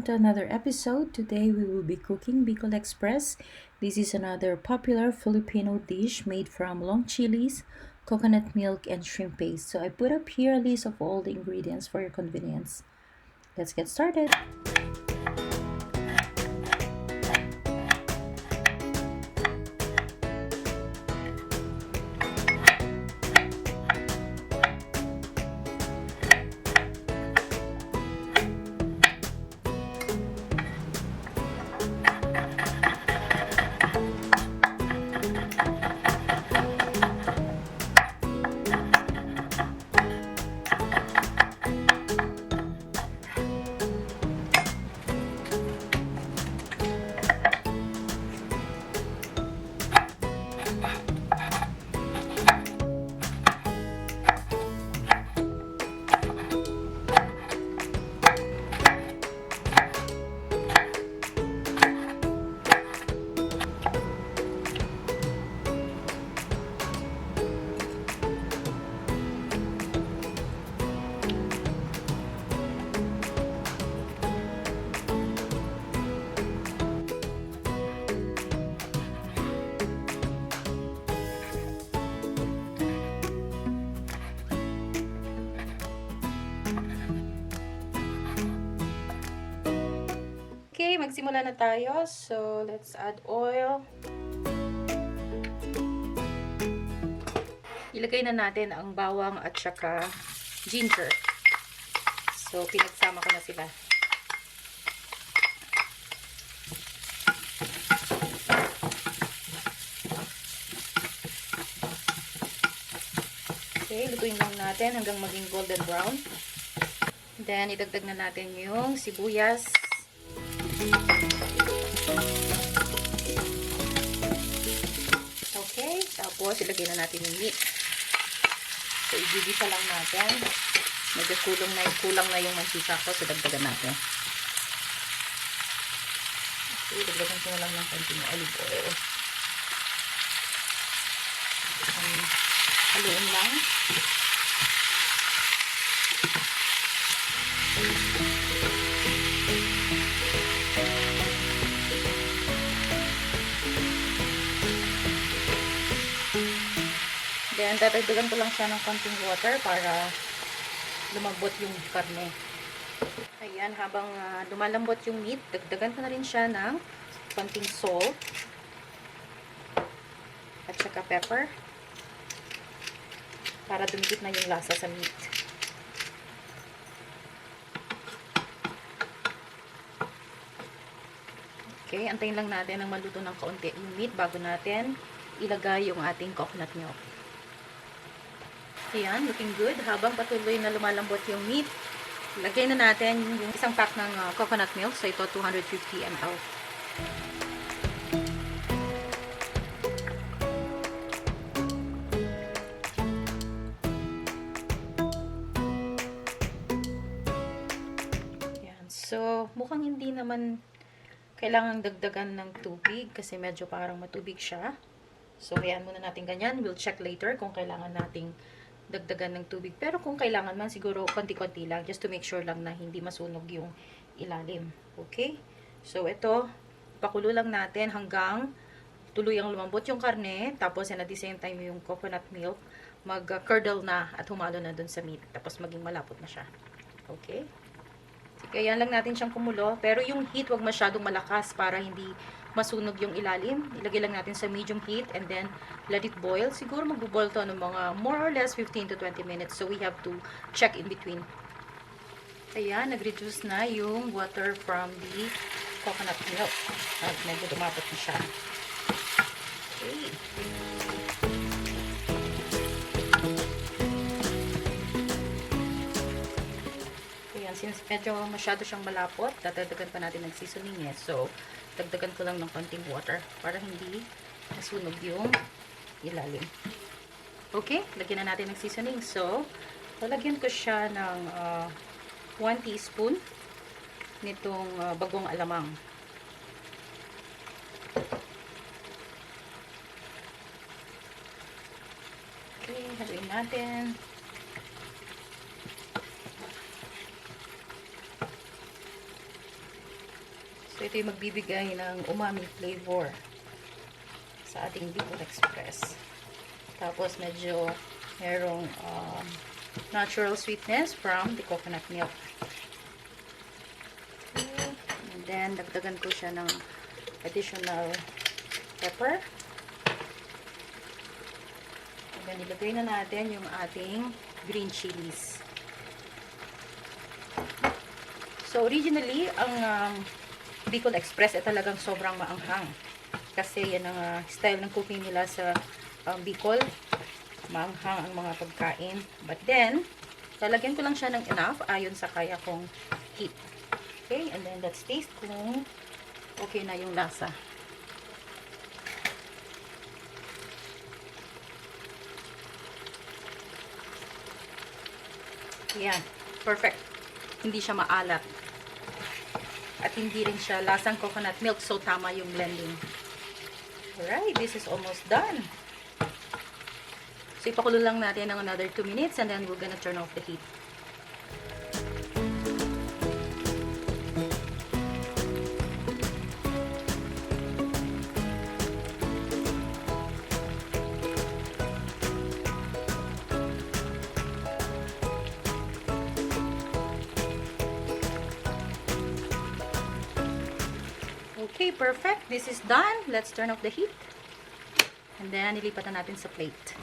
to another episode. Today we will be cooking Bicol Express. This is another popular Filipino dish made from long chilies, coconut milk, and shrimp paste. So I put up here a list of all the ingredients for your convenience. Let's get started. Okay, magsimula na tayo. So, let's add oil. Ilagay na natin ang bawang at saka ginger. So, pinagsama ko na sila. Okay, lutuin lang natin hanggang maging golden brown. Then, idagdag na natin yung sibuyas. Okay, tapos ilagay na natin yung meat. So, igigisa lang natin. Medyo kulang na yung mantika ko, so dagdagan natin. Okay, dagdagan ko na lang ng konting olive oil. Haluin lang. Then, dadagdagan ko lang siya ng konting water para lumambot yung karne. Ayan, habang lumalambot yung meat, dagdagan ko na rin siya ng konting salt at saka pepper para dumikit na yung lasa sa meat. Okay, antayin lang natin ang maluto ng kaunti yung meat bago natin ilagay yung ating coconut milk. Ayan, looking good. Habang patuloy na lumalambot yung meat, lagay na natin yung isang pack ng coconut milk. So, ito 250 ml. Ayan. So, mukhang hindi naman kailangang dagdagan ng tubig kasi medyo parang matubig siya. So, ayan muna natin ganyan. We'll check later kung kailangan nating dagdagan ng tubig. Pero kung kailangan man, siguro konti-konti lang. Just to make sure lang na hindi masunog yung ilalim. Okay? So, ito, pakulo lang natin hanggang tuluyang lumambot yung karne. Tapos, and at the same time, yung coconut milk, mag-curdle na at humalo na dun sa meat. Tapos, maging malapot na siya. Okay? Sige, yan lang natin siyang kumulo. Pero yung heat, wag masyadong malakas para hindi masunog yung ilalim. Ilagay lang natin sa medium heat and then let it boil. Siguro magbo-boil to ng mga more or less 15 to 20 minutes. So we have to check in between. Ayan, nag-reduce na yung water from the coconut milk. At medyo dumapot na siya. Okay. Ayan, since medyo masyado siyang malapot, dadagdagan pa natin ng seasoning eh. So, dagdagan ko lang ng konting water para hindi masunog yung ilalim. Okay, lagyan na natin ng seasoning. So, lalagyan ko siya ng 1 teaspoon nitong bagong alamang. Okay, haluin natin. So, ito yung magbibigay ng umami flavor sa ating Bicol Express. Tapos, medyo merong natural sweetness from the coconut milk. Okay. And then, dagdagan ko siya ng additional pepper. And then, ilagay na natin yung ating green chilies. So, originally, ang Bicol Express ay talagang sobrang maanghang. Kasi yan ang style ng cooking nila sa Bicol. Maanghang ang mga pagkain. But then, lalagyan ko lang siya ng enough ayon sa kaya kong heat. Okay, and then let's taste kung okay na yung lasa. Yan, perfect. Hindi siya maalat. At hindi rin siya lasang coconut milk, so tama yung blending. Alright, this is almost done. So, ipakulo lang natin ng another 2 minutes and then we're gonna turn off the heat. Okay, perfect. This is done. Let's turn off the heat. And then, ilipat na natin sa plate.